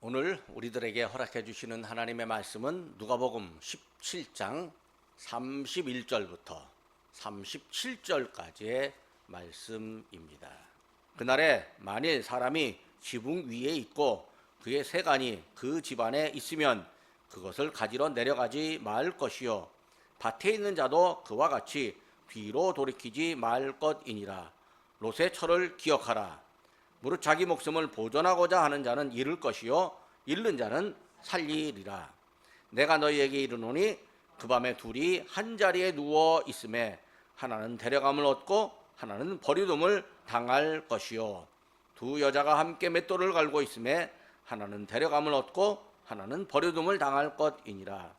오늘 우리들에게 허락해 주시는 하나님의 말씀은 누가복음 17장 31절부터 37절까지의 말씀입니다. 그날에 만일 사람이 지붕 위에 있고 그의 세간이 그 집안에 있으면 그것을 가지러 내려가지 말 것이요 밭에 있는 자도 그와 같이 뒤로 돌이키지 말 것이니라. 롯의 철을 기억하라. 무릇 자기 목숨을 보존하고자 하는 자는 잃을 것이요 잃는 자는 살리리라. 내가 너희에게 이르노니 그 밤에 둘이 한 자리에 누워 있음에 하나는 데려감을 얻고 하나는 버리둠을 당할 것이요 두 여자가 함께 맷돌을 갈고 있음에 하나는 데려감을 얻고 하나는 버리둠을 당할 것이니라.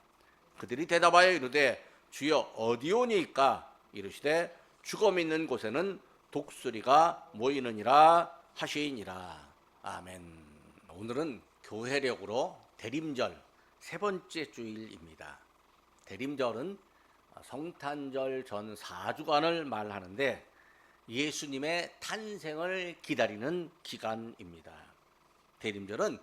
그들이 대답하여 이르되 주여 어디오니이까? 이르시되 죽음 있는 곳에는 독수리가 모이느니라 하시니라. 아멘. 오늘은 교회력으로 대림절 세 번째 주일입니다. 대림절은 성탄절 전 4주간을 말하는데 예수님의 탄생을 기다리는 기간입니다. 대림절은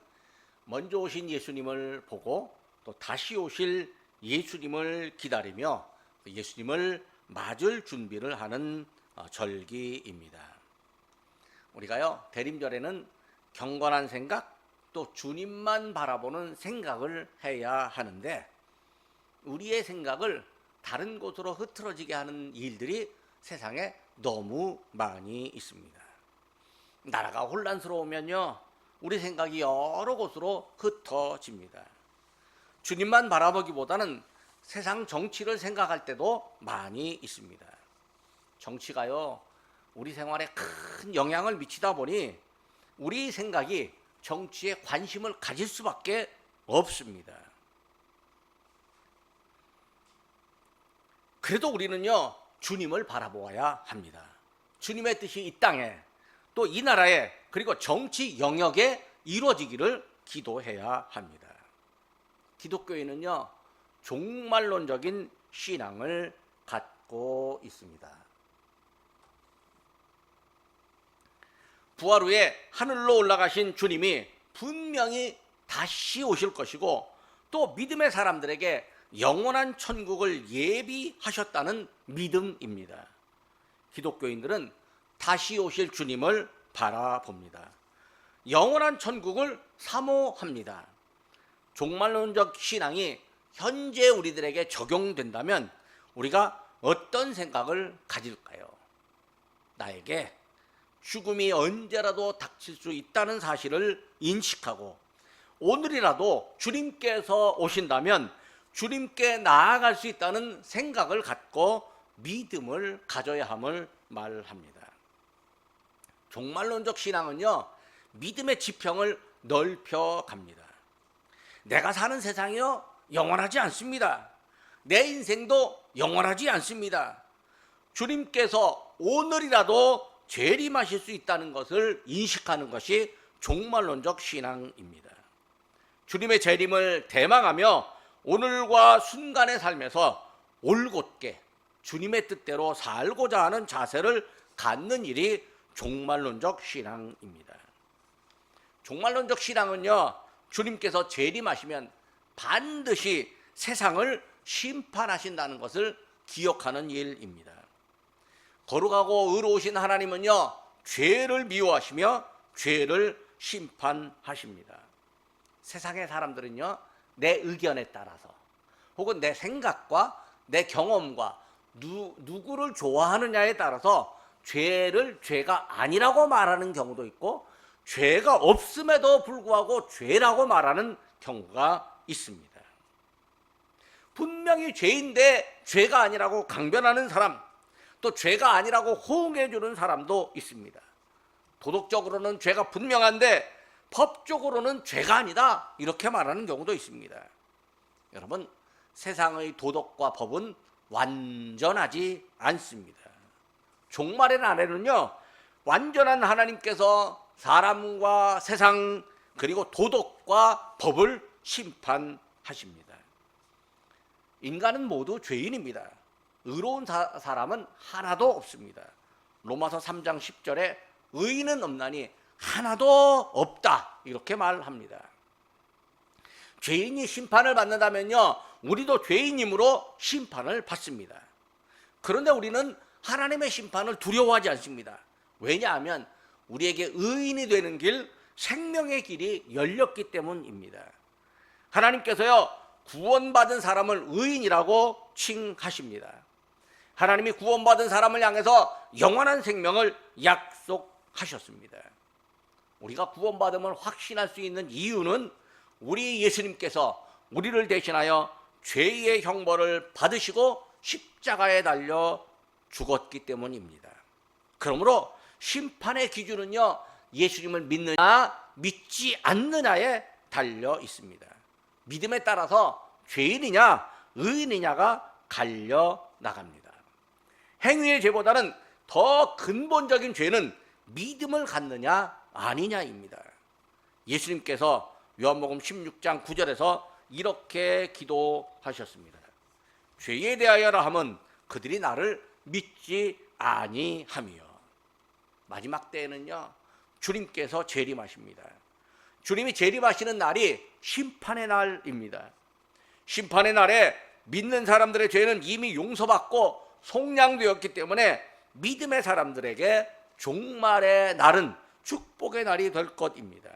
먼저 오신 예수님을 보고 또 다시 오실 예수님을 기다리며 예수님을 맞을 준비를 하는 절기입니다. 우리가요 대림절에는 경건한 생각 또 주님만 바라보는 생각을 해야 하는데 우리의 생각을 다른 곳으로 흐트러지게 하는 일들이 세상에 너무 많이 있습니다. 나라가 혼란스러우면요 우리 생각이 여러 곳으로 흩어집니다. 주님만 바라보기보다는 세상 정치를 생각할 때도 많이 있습니다. 정치가요 우리 생활에 큰 영향을 미치다 보니 우리 생각이 정치에 관심을 가질 수밖에 없습니다. 그래도 우리는요 주님을 바라보아야 합니다. 주님의 뜻이 이 땅에 또 이 나라에 그리고 정치 영역에 이루어지기를 기도해야 합니다. 기독교인은요 종말론적인 신앙을 갖고 있습니다. 부활 후에 하늘로 올라가신 주님이 분명히 다시 오실 것이고 또 믿음의 사람들에게 영원한 천국을 예비하셨다는 믿음입니다. 기독교인들은 다시 오실 주님을 바라봅니다. 영원한 천국을 사모합니다. 종말론적 신앙이 현재 우리들에게 적용된다면 우리가 어떤 생각을 가질까요? 나에게 죽음이 언제라도 닥칠 수 있다는 사실을 인식하고 오늘이라도 주님께서 오신다면 주님께 나아갈 수 있다는 생각을 갖고 믿음을 가져야 함을 말합니다. 종말론적 신앙은요 믿음의 지평을 넓혀갑니다. 내가 사는 세상이요 영원하지 않습니다. 내 인생도 영원하지 않습니다. 주님께서 오늘이라도 재림하실 수 있다는 것을 인식하는 것이 종말론적 신앙입니다. 주님의 재림을 대망하며 오늘과 순간의 삶에서 올곧게 주님의 뜻대로 살고자 하는 자세를 갖는 일이 종말론적 신앙입니다. 종말론적 신앙은요 주님께서 재림하시면 반드시 세상을 심판하신다는 것을 기억하는 일입니다. 거룩하고 의로우신 하나님은요 죄를 미워하시며 죄를 심판하십니다. 세상의 사람들은요 내 의견에 따라서 혹은 내 생각과 내 경험과 누구를 좋아하느냐에 따라서 죄를 죄가 아니라고 말하는 경우도 있고 죄가 없음에도 불구하고 죄라고 말하는 경우가 있습니다. 분명히 죄인데 죄가 아니라고 강변하는 사람 또 죄가 아니라고 호응해 주는 사람도 있습니다. 도덕적으로는 죄가 분명한데 법적으로는 죄가 아니다 이렇게 말하는 경우도 있습니다. 여러분 세상의 도덕과 법은 완전하지 않습니다. 종말의 날에는요 완전한 하나님께서 사람과 세상 그리고 도덕과 법을 심판하십니다. 인간은 모두 죄인입니다. 의로운 사람은 하나도 없습니다. 로마서 3장 10절에 의인은 없나니 하나도 없다 이렇게 말합니다. 죄인이 심판을 받는다면요, 우리도 죄인임으로 심판을 받습니다. 그런데 우리는 하나님의 심판을 두려워하지 않습니다. 왜냐하면 우리에게 의인이 되는 길, 생명의 길이 열렸기 때문입니다. 하나님께서요, 구원받은 사람을 의인이라고 칭하십니다. 하나님이 구원받은 사람을 향해서 영원한 생명을 약속하셨습니다. 우리가 구원받음을 확신할 수 있는 이유는 우리 예수님께서 우리를 대신하여 죄의 형벌을 받으시고 십자가에 달려 죽었기 때문입니다. 그러므로 심판의 기준은요, 예수님을 믿느냐 믿지 않느냐에 달려 있습니다. 믿음에 따라서 죄인이냐 의인이냐가 갈려 나갑니다. 행위의 죄보다는 더 근본적인 죄는 믿음을 갖느냐 아니냐입니다. 예수님께서 요한복음 16장 9절에서 이렇게 기도하셨습니다. 죄에 대하여라 함은 그들이 나를 믿지 아니함이요. 마지막 때에는요, 주님께서 재림하십니다. 주님이 재림하시는 날이 심판의 날입니다. 심판의 날에 믿는 사람들의 죄는 이미 용서받고 속량되었기 때문에 믿음의 사람들에게 종말의 날은 축복의 날이 될 것입니다.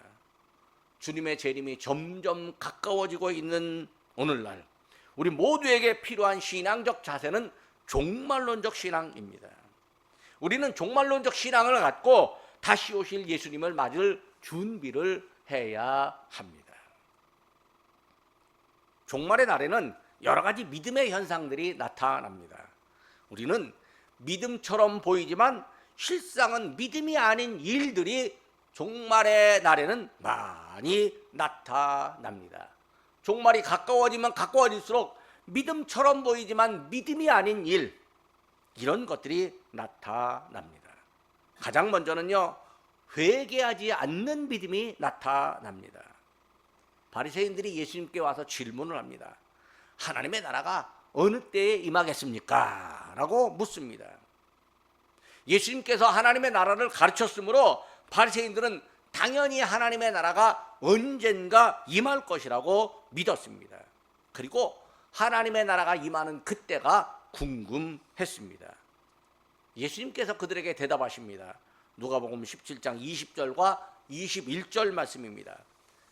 주님의 재림이 점점 가까워지고 있는 오늘날, 우리 모두에게 필요한 신앙적 자세는 종말론적 신앙입니다. 우리는 종말론적 신앙을 갖고 다시 오실 예수님을 맞을 준비를 해야 합니다. 종말의 날에는 여러 가지 믿음의 현상들이 나타납니다. 우리는 믿음처럼 보이지만 실상은 믿음이 아닌 일들이 종말의 날에는 많이 나타납니다. 종말이 가까워지면 가까워질수록 믿음처럼 보이지만 믿음이 아닌 일, 이런 것들이 나타납니다. 가장 먼저는요, 회개하지 않는 믿음이 나타납니다. 바리새인들이 예수님께 와서 질문을 합니다. 하나님의 나라가 어느 때에 임하겠습니까? 라고 묻습니다. 예수님께서 하나님의 나라를 가르쳤으므로 바리새인들은 당연히 하나님의 나라가 언젠가 임할 것이라고 믿었습니다. 그리고 하나님의 나라가 임하는 그때가 궁금했습니다. 예수님께서 그들에게 대답하십니다. 누가복음 17장 20절과 21절 말씀입니다.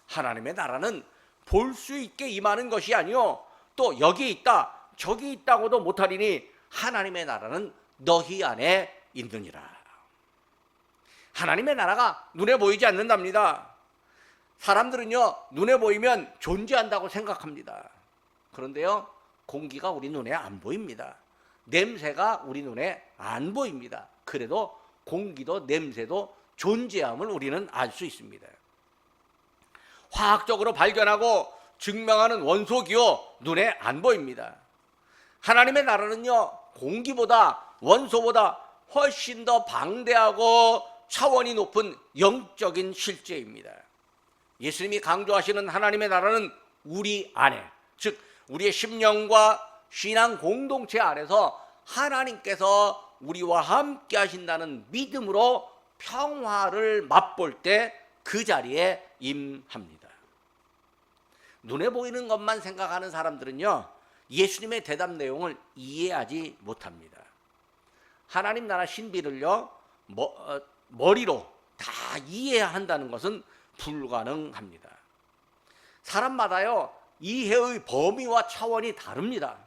하나님의 나라는 볼 수 있게 임하는 것이 아니요 또 여기 있다 저기 있다고도 못하리니 하나님의 나라는 너희 안에 있느니라. 하나님의 나라가 눈에 보이지 않는답니다. 사람들은요, 눈에 보이면 존재한다고 생각합니다. 그런데요, 공기가 우리 눈에 안 보입니다. 냄새가 우리 눈에 안 보입니다. 그래도 공기도 냄새도 존재함을 우리는 알 수 있습니다. 화학적으로 발견하고 증명하는 원소기호 눈에 안 보입니다. 하나님의 나라는요, 공기보다 원소보다 훨씬 더 방대하고 차원이 높은 영적인 실제입니다. 예수님이 강조하시는 하나님의 나라는 우리 안에, 즉 우리의 심령과 신앙 공동체 안에서 하나님께서 우리와 함께 하신다는 믿음으로 평화를 맛볼 때 그 자리에 임합니다. 눈에 보이는 것만 생각하는 사람들은요, 예수님의 대답 내용을 이해하지 못합니다. 하나님 나라 신비를요, 머리로 다 이해한다는 것은 불가능합니다. 사람마다요, 이해의 범위와 차원이 다릅니다.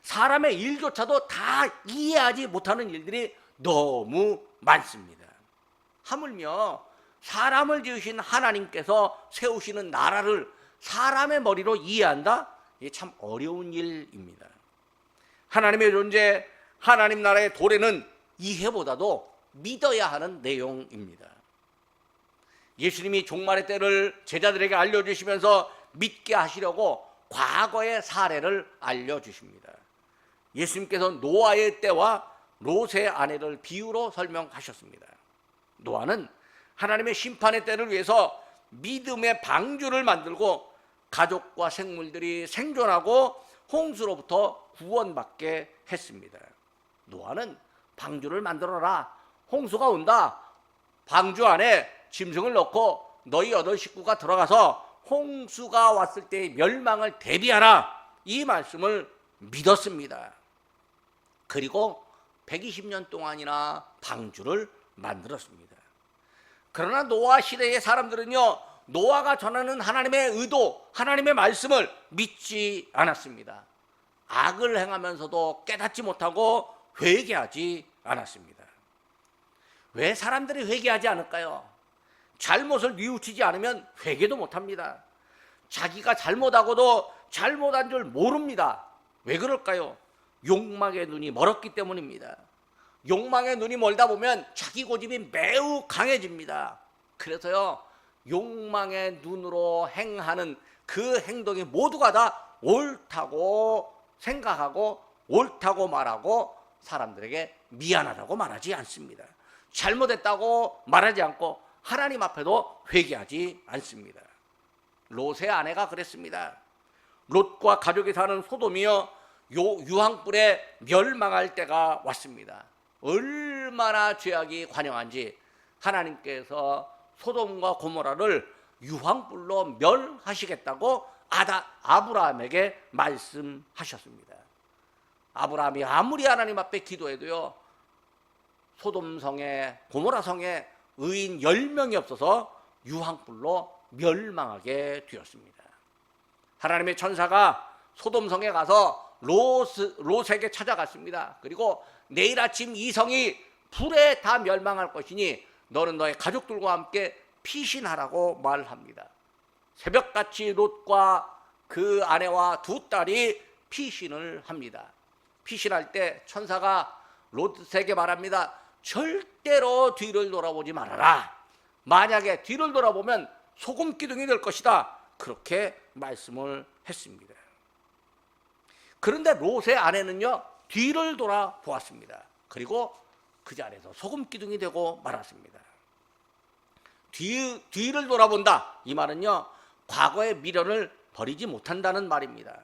사람의 일조차도 다 이해하지 못하는 일들이 너무 많습니다. 하물며 사람을 지으신 하나님께서 세우시는 나라를 사람의 머리로 이해한다? 이게 참 어려운 일입니다. 하나님의 존재, 하나님 나라의 도래는 이해보다도 믿어야 하는 내용입니다. 예수님이 종말의 때를 제자들에게 알려주시면서 믿게 하시려고 과거의 사례를 알려주십니다. 예수님께서 노아의 때와 롯의 아내를 비유로 설명하셨습니다. 노아는 하나님의 심판의 때를 위해서 믿음의 방주를 만들고 가족과 생물들이 생존하고 홍수로부터 구원받게 했습니다. 노아는 방주를 만들어라, 홍수가 온다, 방주 안에 짐승을 넣고 너희 8 식구가 들어가서 홍수가 왔을 때의 멸망을 대비하라, 이 말씀을 믿었습니다. 그리고 120년 동안이나 방주를 만들었습니다. 그러나 노아 시대의 사람들은요, 노아가 전하는 하나님의 의도, 하나님의 말씀을 믿지 않았습니다. 악을 행하면서도 깨닫지 못하고 회개하지 않았습니다. 왜 사람들이 회개하지 않을까요? 잘못을 뉘우치지 않으면 회개도 못합니다. 자기가 잘못하고도 잘못한 줄 모릅니다. 왜 그럴까요? 욕망의 눈이 멀었기 때문입니다. 욕망의 눈이 멀다 보면 자기 고집이 매우 강해집니다. 그래서요, 욕망의 눈으로 행하는 그 행동이 모두가 다 옳다고 생각하고 옳다고 말하고 사람들에게 미안하다고 말하지 않습니다. 잘못했다고 말하지 않고 하나님 앞에도 회개하지 않습니다. 롯의 아내가 그랬습니다. 롯과 가족이 사는 소돔이요, 유황불에 멸망할 때가 왔습니다. 얼마나 죄악이 관영한지 하나님께서 소돔과 고모라를 유황불로 멸하시겠다고 아브라함에게 말씀하셨습니다. 아브라함이 아무리 하나님 앞에 기도해도요, 소돔성에 고모라성에 의인 10명이 없어서 유황불로 멸망하게 되었습니다. 하나님의 천사가 소돔성에 가서 롯에게 찾아갔습니다. 그리고 내일 아침 이 성이 불에 다 멸망할 것이니 너는 너의 가족들과 함께 피신하라고 말합니다. 새벽같이 롯과 그 아내와 두 딸이 피신을 합니다. 피신할 때 천사가 롯에게 말합니다. 절대로 뒤를 돌아보지 말아라. 만약에 뒤를 돌아보면 소금 기둥이 될 것이다. 그렇게 말씀을 했습니다. 그런데 롯의 아내는요, 뒤를 돌아보았습니다. 그리고 그 자리에서 소금 기둥이 되고 말았습니다. 뒤를 돌아본다, 이 말은요, 과거의 미련을 버리지 못한다는 말입니다.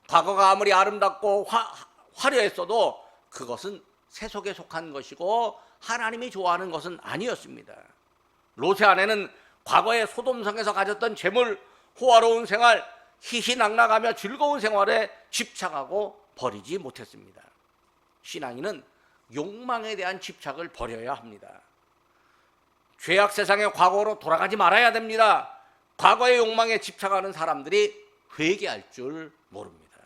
과거가 아무리 아름답고 화려했어도 그것은 세속에 속한 것이고 하나님이 좋아하는 것은 아니었습니다. 롯의 아내는 과거의 소돔성에서 가졌던 재물, 호화로운 생활, 희희낙낙하며 즐거운 생활에 집착하고 버리지 못했습니다. 신앙인은 욕망에 대한 집착을 버려야 합니다. 죄악 세상의 과거로 돌아가지 말아야 됩니다. 과거의 욕망에 집착하는 사람들이 회개할 줄 모릅니다.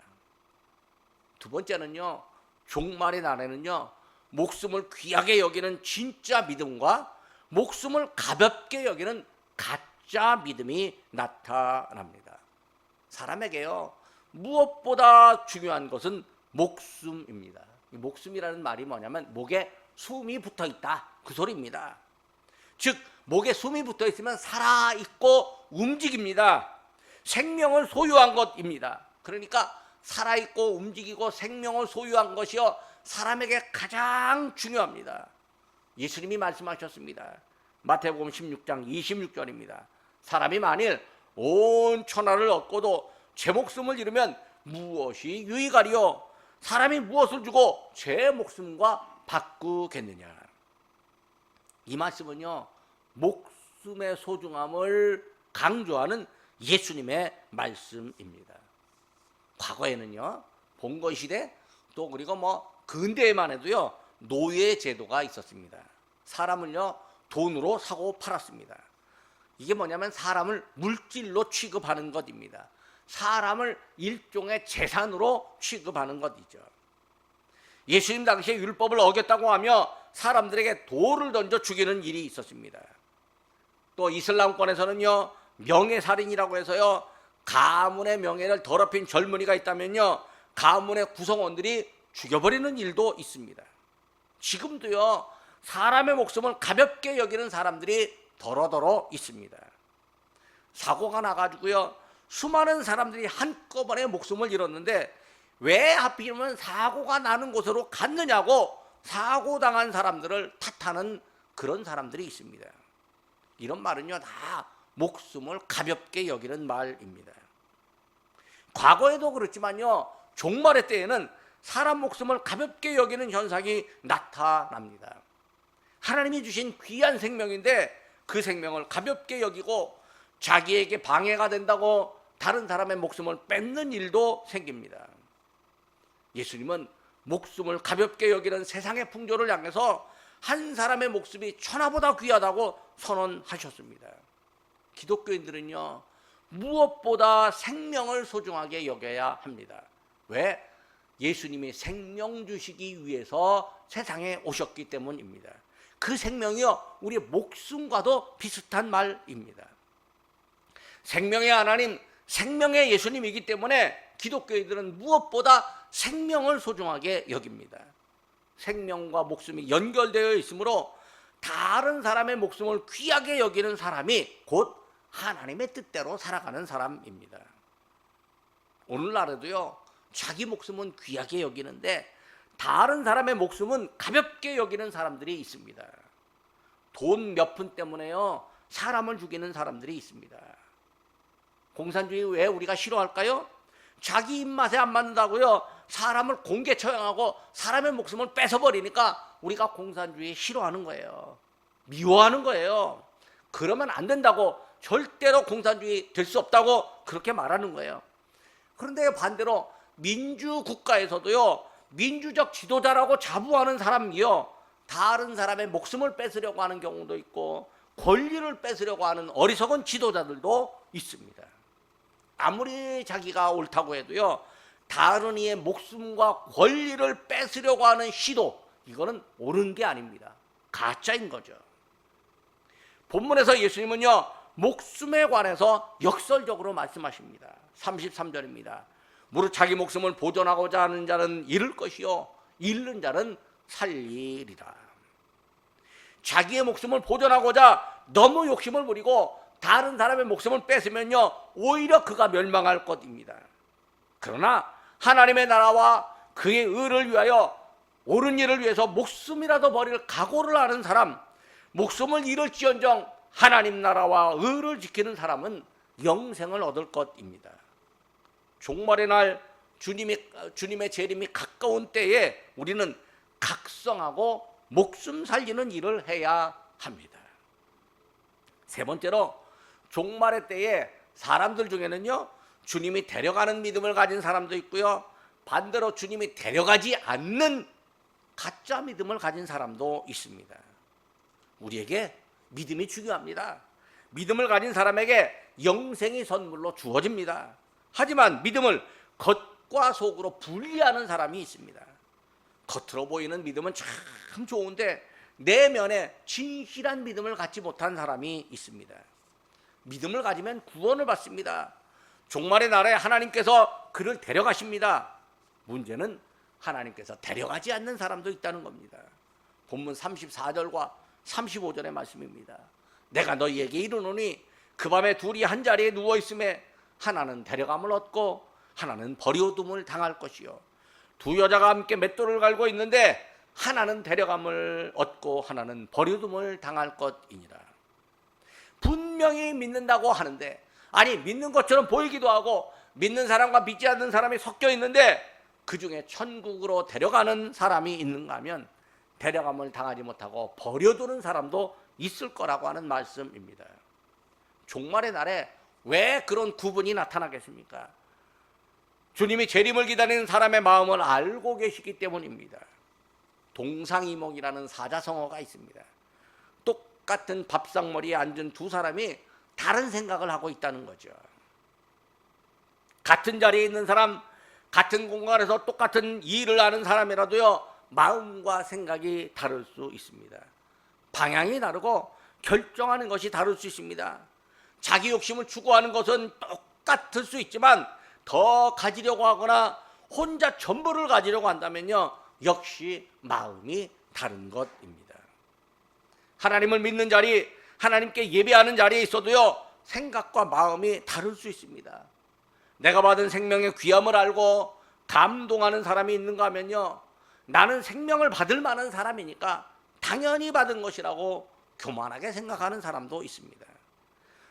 두 번째는요, 종말의 날에는요, 목숨을 귀하게 여기는 진짜 믿음과 목숨을 가볍게 여기는 가짜 믿음이 나타납니다. 사람에게요, 무엇보다 중요한 것은 목숨입니다. 이 목숨이라는 말이 뭐냐면 목에 숨이 붙어 있다, 그 소리입니다. 즉 목에 숨이 붙어 있으면 살아있고 움직입니다. 생명을 소유한 것입니다. 그러니까 살아있고 움직이고 생명을 소유한 것이요, 사람에게 가장 중요합니다. 예수님이 말씀하셨습니다. 마태복음 16장 26절입니다. 사람이 만일 온 천하를 얻고도 제 목숨을 잃으면 무엇이 유익하리요? 사람이 무엇을 주고 제 목숨과 바꾸겠느냐? 이 말씀은요, 목숨의 소중함을 강조하는 예수님의 말씀입니다. 과거에는요, 봉건시대 또 그리고 근대에만 해도요, 노예 제도가 있었습니다. 사람을요, 돈으로 사고 팔았습니다. 이게 뭐냐면 사람을 물질로 취급하는 것입니다. 사람을 일종의 재산으로 취급하는 것이죠. 예수님 당시에 율법을 어겼다고 하며 사람들에게 돌을 던져 죽이는 일이 있었습니다. 또 이슬람권에서는요, 명예살인이라고 해서요, 가문의 명예를 더럽힌 젊은이가 있다면요, 가문의 구성원들이 죽여버리는 일도 있습니다. 지금도요, 사람의 목숨을 가볍게 여기는 사람들이 더러더러 있습니다. 사고가 나가지고요, 수많은 사람들이 한꺼번에 목숨을 잃었는데 왜 하필이면 사고가 나는 곳으로 갔느냐고 사고당한 사람들을 탓하는 그런 사람들이 있습니다. 이런 말은요, 다 목숨을 가볍게 여기는 말입니다. 과거에도 그렇지만요, 종말의 때에는 사람 목숨을 가볍게 여기는 현상이 나타납니다. 하나님이 주신 귀한 생명인데 그 생명을 가볍게 여기고 자기에게 방해가 된다고 다른 사람의 목숨을 뺏는 일도 생깁니다. 예수님은 목숨을 가볍게 여기는 세상의 풍조를 향해서 한 사람의 목숨이 천하보다 귀하다고 선언하셨습니다. 기독교인들은요, 무엇보다 생명을 소중하게 여겨야 합니다. 왜? 예수님이 생명 주시기 위해서 세상에 오셨기 때문입니다. 그 생명이요, 우리 목숨과도 비슷한 말입니다. 생명의 하나님, 생명의 예수님이기 때문에 기독교인들은 무엇보다 생명을 소중하게 여깁니다. 생명과 목숨이 연결되어 있으므로 다른 사람의 목숨을 귀하게 여기는 사람이 곧 하나님의 뜻대로 살아가는 사람입니다. 오늘날에도요, 자기 목숨은 귀하게 여기는데 다른 사람의 목숨은 가볍게 여기는 사람들이 있습니다. 돈 몇 푼 때문에요, 사람을 죽이는 사람들이 있습니다. 공산주의 왜 우리가 싫어할까요? 자기 입맛에 안 맞는다고요, 사람을 공개 처형하고 사람의 목숨을 뺏어버리니까 우리가 공산주의 싫어하는 거예요. 미워하는 거예요. 그러면 안 된다고, 절대로 공산주의 될 수 없다고 그렇게 말하는 거예요. 그런데 반대로 민주국가에서도요, 민주적 지도자라고 자부하는 사람이요, 다른 사람의 목숨을 뺏으려고 하는 경우도 있고 권리를 뺏으려고 하는 어리석은 지도자들도 있습니다. 아무리 자기가 옳다고 해도요, 다른 이의 목숨과 권리를 뺏으려고 하는 시도, 이거는 옳은 게 아닙니다. 가짜인 거죠. 본문에서 예수님은요, 목숨에 관해서 역설적으로 말씀하십니다. 33절입니다. 무릇 자기 목숨을 보존하고자 하는 자는 잃을 것이요 잃는 자는 살리리라. 자기의 목숨을 보존하고자 너무 욕심을 부리고 다른 사람의 목숨을 뺏으면요, 오히려 그가 멸망할 것입니다. 그러나 하나님의 나라와 그의 의를 위하여 옳은 일을 위해서 목숨이라도 버릴 각오를 하는 사람, 목숨을 잃을지언정 하나님 나라와 의를 지키는 사람은 영생을 얻을 것입니다. 종말의 날 주님의 재림이 가까운 때에 우리는 각성하고 목숨 살리는 일을 해야 합니다. 세 번째로, 종말의 때에 사람들 중에는요, 주님이 데려가는 믿음을 가진 사람도 있고요, 반대로 주님이 데려가지 않는 가짜 믿음을 가진 사람도 있습니다. 우리에게 믿음이 중요합니다. 믿음을 가진 사람에게 영생이 선물로 주어집니다. 하지만 믿음을 겉과 속으로 분리하는 사람이 있습니다. 겉으로 보이는 믿음은 참 좋은데 내면에 진실한 믿음을 갖지 못한 사람이 있습니다. 믿음을 가지면 구원을 받습니다. 종말의 날에 하나님께서 그를 데려가십니다. 문제는 하나님께서 데려가지 않는 사람도 있다는 겁니다. 본문 34절과 35절의 말씀입니다. 내가 너희에게 이르노니 그 밤에 둘이 한 자리에 누워 있음에 하나는 데려감을 얻고 하나는 버려둠을 당할 것이요 두 여자가 함께 맷돌을 갈고 있는데 하나는 데려감을 얻고 하나는 버려둠을 당할 것이니라. 분명히 믿는다고 하는데, 아니 믿는 것처럼 보이기도 하고 믿는 사람과 믿지 않는 사람이 섞여 있는데 그 중에 천국으로 데려가는 사람이 있는가 하면 데려감을 당하지 못하고 버려두는 사람도 있을 거라고 하는 말씀입니다. 종말의 날에 왜 그런 구분이 나타나겠습니까? 주님이 재림을 기다리는 사람의 마음을 알고 계시기 때문입니다. 동상이몽이라는 사자성어가 있습니다. 똑같은 밥상머리에 앉은 두 사람이 다른 생각을 하고 있다는 거죠. 같은 자리에 있는 사람, 같은 공간에서 똑같은 일을 하는 사람이라도요, 마음과 생각이 다를 수 있습니다. 방향이 다르고 결정하는 것이 다를 수 있습니다. 자기 욕심을 추구하는 것은 똑같을 수 있지만 더 가지려고 하거나 혼자 전부를 가지려고 한다면요, 역시 마음이 다른 것입니다. 하나님을 믿는 자리, 하나님께 예배하는 자리에 있어도요, 생각과 마음이 다를 수 있습니다. 내가 받은 생명의 귀함을 알고 감동하는 사람이 있는가 하면요, 나는 생명을 받을 만한 사람이니까 당연히 받은 것이라고 교만하게 생각하는 사람도 있습니다.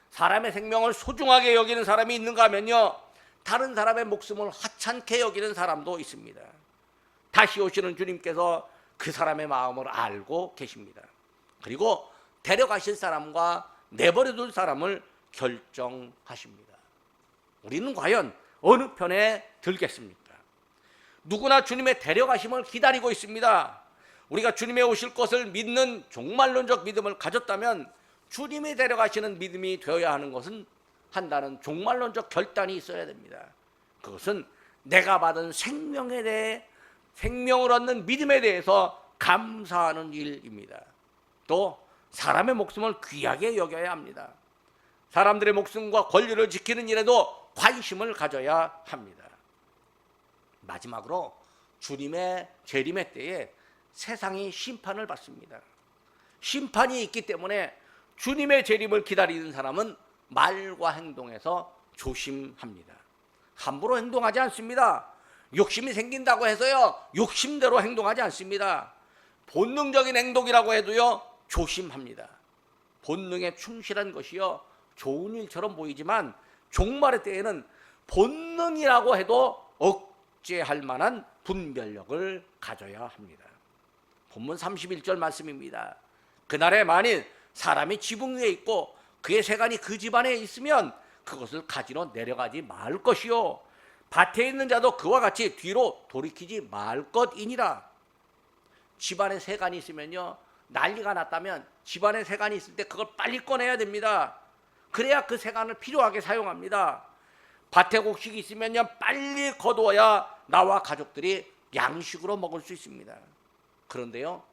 사람의 생명을 소중하게 여기는 사람이 있는가 하면요, 다른 사람의 목숨을 하찮게 여기는 사람도 있습니다. 다시 오시는 주님께서 그 사람의 마음을 알고 계십니다. 그리고 데려가실 사람과 내버려둘 사람을 결정하십니다. 우리는 과연 어느 편에 들겠습니까? 누구나 주님의 데려가심을 기다리고 있습니다. 우리가 주님의 오실 것을 믿는 종말론적 믿음을 가졌다면 주님이 데려가시는 믿음이 되어야 하는 것은 한다는 종말론적 결단이 있어야 됩니다. 그것은 내가 받은 생명에 대해, 생명을 얻는 믿음에 대해서 감사하는 일입니다. 또 사람의 목숨을 귀하게 여겨야 합니다. 사람들의 목숨과 권리를 지키는 일에도 관심을 가져야 합니다. 마지막으로 주님의 재림의 때에 세상이 심판을 받습니다. 심판이 있기 때문에 주님의 재림을 기다리는 사람은 말과 행동에서 조심합니다. 함부로 행동하지 않습니다. 욕심이 생긴다고 해서요, 욕심대로 행동하지 않습니다. 본능적인 행동이라고 해도요, 조심합니다. 본능에 충실한 것이요, 좋은 일처럼 보이지만 종말의 때에는 본능이라고 해도 억제할 만한 분별력을 가져야 합니다. 본문 31절 말씀입니다. 그날에 만일 사람이 지붕 위에 있고 그의 세간이 그 집안에 있으면 그것을 가지러 내려가지 말 것이요, 밭에 있는 자도 그와 같이 뒤로 돌이키지 말 것이니라. 집안에 세간이 있으면요, 난리가 났다면 집안에 세간이 있을 때 그걸 빨리 꺼내야 됩니다. 그래야 그 세간을 필요하게 사용합니다. 밭에 곡식이 있으면요, 빨리 거두어야 나와 가족들이 양식으로 먹을 수 있습니다. 그런데요,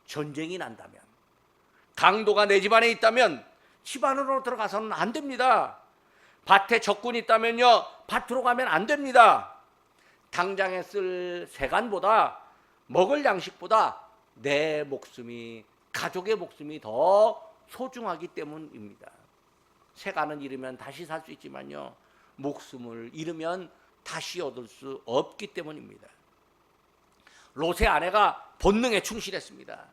전쟁이 난다면, 강도가 내 집안에 있다면 집 안으로 들어가서는 안 됩니다. 밭에 적군이 있다면요, 밭으로 가면 안 됩니다. 당장에 쓸 세간보다, 먹을 양식보다 내 목숨이, 가족의 목숨이 더 소중하기 때문입니다. 세간은 잃으면 다시 살 수 있지만요, 목숨을 잃으면 다시 얻을 수 없기 때문입니다. 롯의 아내가 본능에 충실했습니다.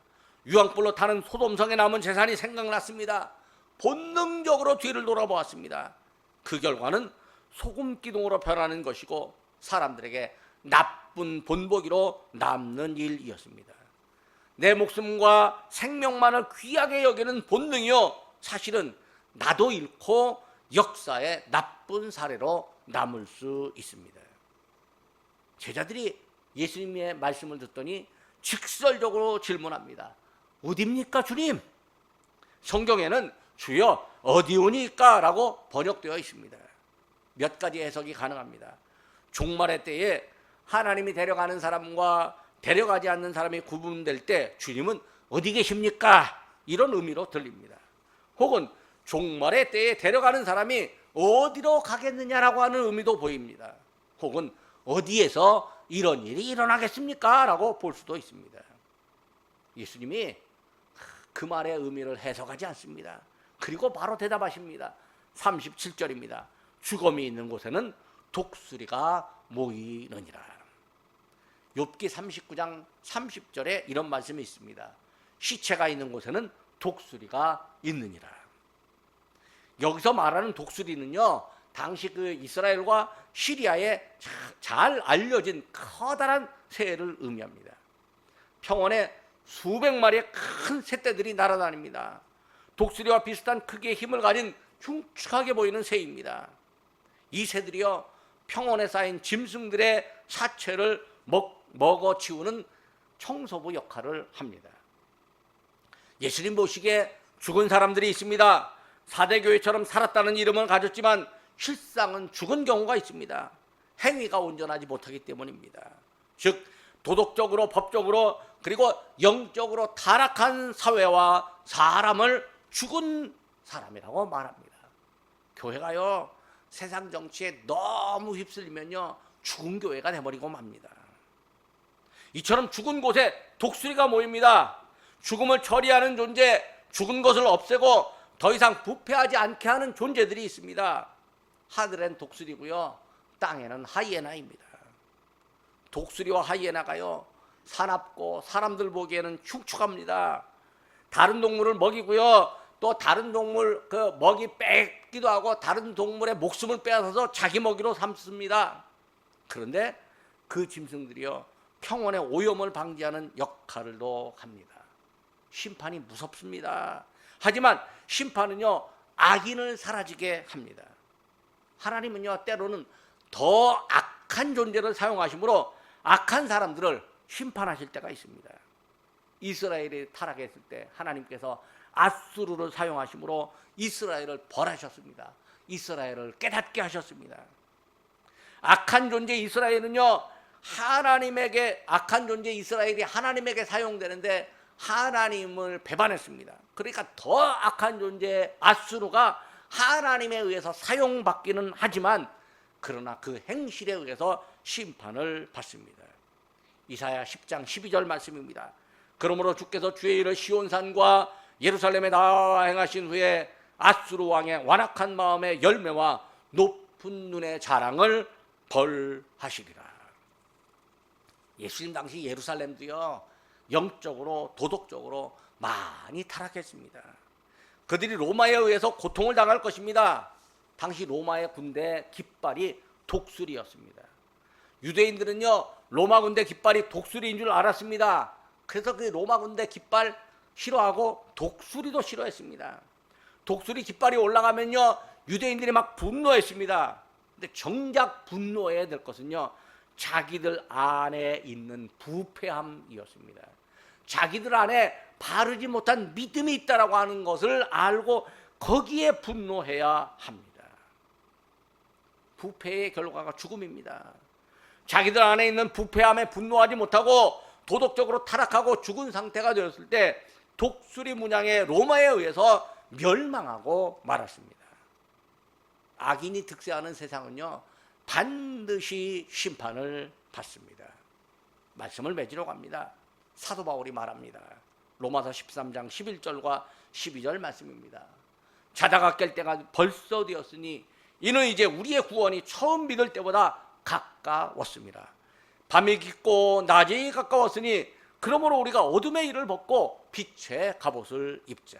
유황불로 타는 소돔성에 남은 재산이 생각났습니다. 본능적으로 뒤를 돌아보았습니다. 그 결과는 소금기둥으로 변하는 것이고 사람들에게 나쁜 본보기로 남는 일이었습니다. 내 목숨과 생명만을 귀하게 여기는 본능이요, 사실은 나도 잃고 역사의 나쁜 사례로 남을 수 있습니다. 제자들이 예수님의 말씀을 듣더니 직설적으로 질문합니다. 어디입니까 주님? 성경에는 주여 어디오니까? 라고 번역되어 있습니다. 몇 가지 해석이 가능합니다. 종말의 때에 하나님이 데려가는 사람과 데려가지 않는 사람이 구분될 때 주님은 어디 계십니까? 이런 의미로 들립니다. 혹은 종말의 때에 데려가는 사람이 어디로 가겠느냐라고 하는 의미도 보입니다. 혹은 어디에서 이런 일이 일어나겠습니까? 라고 볼 수도 있습니다. 예수님이 그 말의 의미를 해석하지 않습니다. 그리고 바로 대답하십니다. 37절입니다. 죽음이 있는 곳에는 독수리가 모이느니라. 욥기 39장 30절에 이런 말씀이 있습니다. 시체가 있는 곳에는 독수리가 있느니라. 여기서 말하는 독수리는요, 당시 그 이스라엘과 시리아에 잘 알려진 커다란 새를 의미합니다. 평원에 수백 마리의 큰 새떼들이 날아다닙니다. 독수리와 비슷한 크기의 힘을 가진 흉측하게 보이는 새입니다. 이 새들이요, 평원에 쌓인 짐승들의 사체를 먹어치우는 청소부 역할을 합니다. 예수님 보시기에 죽은 사람들이 있습니다. 사대교회처럼 살았다는 이름을 가졌지만 실상은 죽은 경우가 있습니다. 행위가 온전하지 못하기 때문입니다. 즉 도덕적으로, 법적으로, 그리고 영적으로 타락한 사회와 사람을 죽은 사람이라고 말합니다. 교회가요, 세상 정치에 너무 휩쓸리면요, 죽은 교회가 돼버리고 맙니다. 이처럼 죽은 곳에 독수리가 모입니다. 죽음을 처리하는 존재, 죽은 것을 없애고 더 이상 부패하지 않게 하는 존재들이 있습니다. 하늘엔 독수리고요, 땅에는 하이에나입니다. 독수리와 하이에나가요, 사납고 사람들 보기에는 흉측합니다. 다른 동물을 먹이고요, 또 다른 동물 그 먹이 뺏기도 하고 다른 동물의 목숨을 빼앗아서 자기 먹이로 삼습니다. 그런데 그 짐승들이요, 평온의 오염을 방지하는 역할도 합니다. 심판이 무섭습니다. 하지만 심판은요, 악인을 사라지게 합니다. 하나님은요, 때로는 더 악한 존재를 사용하심으로 악한 사람들을 심판하실 때가 있습니다. 이스라엘이 타락했을 때 하나님께서 아수르를 사용하심으로 이스라엘을 벌하셨습니다. 이스라엘을 깨닫게 하셨습니다. 악한 존재 이스라엘은요, 악한 존재 이스라엘이 하나님에게 사용되는데 하나님을 배반했습니다. 그러니까 더 악한 존재 아수르가 하나님에 의해서 사용받기는 하지만 그러나 그 행실에 의해서 심판을 받습니다. 이사야 10장 12절 말씀입니다. 그러므로 주께서 주의 일을 시온산과 예루살렘에 다 행하신 후에 아수르 왕의 완악한 마음의 열매와 높은 눈의 자랑을 벌하시리라. 예수님 당시 예루살렘도요, 영적으로 도덕적으로 많이 타락했습니다. 그들이 로마에 의해서 고통을 당할 것입니다. 당시 로마의 군대 깃발이 독수리였습니다. 유대인들은요, 로마 군대 깃발이 독수리인 줄 알았습니다. 그래서 그 로마 군대 깃발 싫어하고 독수리도 싫어했습니다. 독수리 깃발이 올라가면요, 유대인들이 막 분노했습니다. 근데 정작 분노해야 될 것은요, 자기들 안에 있는 부패함이었습니다. 자기들 안에 바르지 못한 믿음이 있다라고 하는 것을 알고 거기에 분노해야 합니다. 부패의 결과가 죽음입니다. 자기들 안에 있는 부패함에 분노하지 못하고 도덕적으로 타락하고 죽은 상태가 되었을 때 독수리 문양의 로마에 의해서 멸망하고 말았습니다. 악인이 득세하는 세상은요, 반드시 심판을 받습니다. 말씀을 맺으러 갑니다. 사도 바울이 말합니다. 로마서 13장 11절과 12절 말씀입니다. 자다가 깰 때가 벌써 되었으니 이는 이제 우리의 구원이 처음 믿을 때보다 가까웠습니다. 밤이 깊고 낮이 가까웠으니 그러므로 우리가 어둠의 일을 벗고 빛의 갑옷을 입자.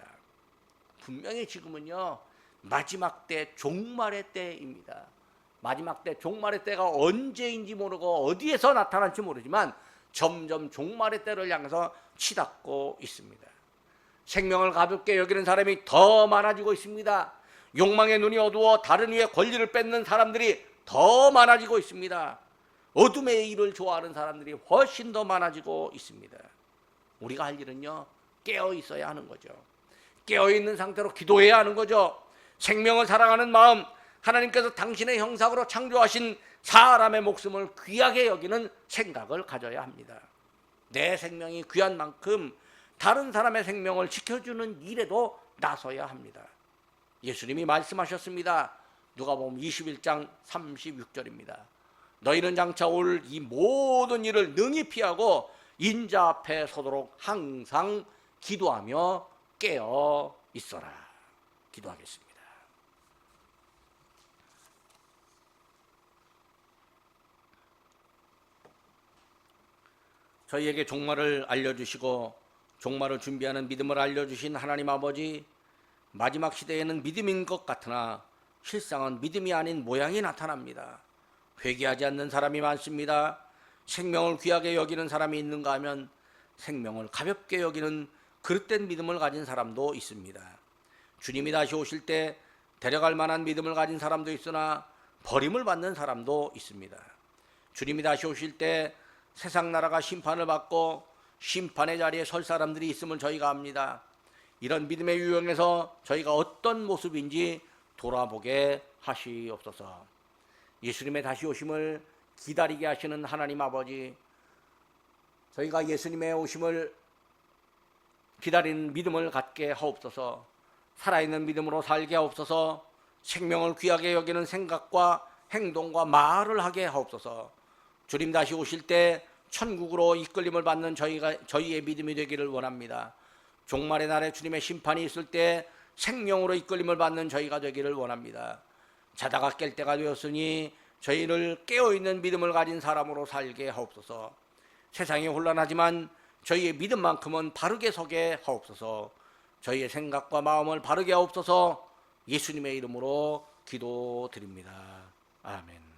분명히 지금은요, 마지막 때 종말의 때입니다. 마지막 때 종말의 때가 언제인지 모르고 어디에서 나타날지 모르지만 점점 종말의 때를 향해서 치닫고 있습니다. 생명을 가볍게 여기는 사람이 더 많아지고 있습니다. 욕망의 눈이 어두워 다른 이의 권리를 뺏는 사람들이 더 많아지고 있습니다. 어둠의 일을 좋아하는 사람들이 훨씬 더 많아지고 있습니다. 우리가 할 일은요, 깨어 있어야 하는 거죠. 깨어 있는 상태로 기도해야 하는 거죠. 생명을 사랑하는 마음, 하나님께서 당신의 형상으로 창조하신 사람의 목숨을 귀하게 여기는 생각을 가져야 합니다. 내 생명이 귀한 만큼 다른 사람의 생명을 지켜주는 일에도 나서야 합니다. 예수님이 말씀하셨습니다. 누가복음 21장 36절입니다. 너희는 장차 올 이 모든 일을 능히 피하고 인자 앞에 서도록 항상 기도하며 깨어 있어라. 기도하겠습니다. 저희에게 종말을 알려주시고 종말을 준비하는 믿음을 알려주신 하나님 아버지, 마지막 시대에는 믿음인 것 같으나 실상은 믿음이 아닌 모양이 나타납니다. 회개하지 않는 사람이 많습니다. 생명을 귀하게 여기는 사람이 있는가 하면 생명을 가볍게 여기는 그릇된 믿음을 가진 사람도 있습니다. 주님이 다시 오실 때 데려갈 만한 믿음을 가진 사람도 있으나 버림을 받는 사람도 있습니다. 주님이 다시 오실 때 세상 나라가 심판을 받고 심판의 자리에 설 사람들이 있음을 저희가 압니다. 이런 믿음의 유형에서 저희가 어떤 모습인지 돌아보게 하시옵소서. 예수님의 다시 오심을 기다리게 하시는 하나님 아버지, 저희가 예수님의 오심을 기다리는 믿음을 갖게 하옵소서. 살아있는 믿음으로 살게 하옵소서. 생명을 귀하게 여기는 생각과 행동과 말을 하게 하옵소서. 주님 다시 오실 때 천국으로 이끌림을 받는 저희의 믿음이 되기를 원합니다. 종말의 날에 주님의 심판이 있을 때 생명으로 이끌림을 받는 저희가 되기를 원합니다. 자다가 깰 때가 되었으니 저희를 깨어있는 믿음을 가진 사람으로 살게 하옵소서. 세상이 혼란하지만 저희의 믿음만큼은 바르게 서게 하옵소서. 저희의 생각과 마음을 바르게 하옵소서. 예수님의 이름으로 기도드립니다. 아멘.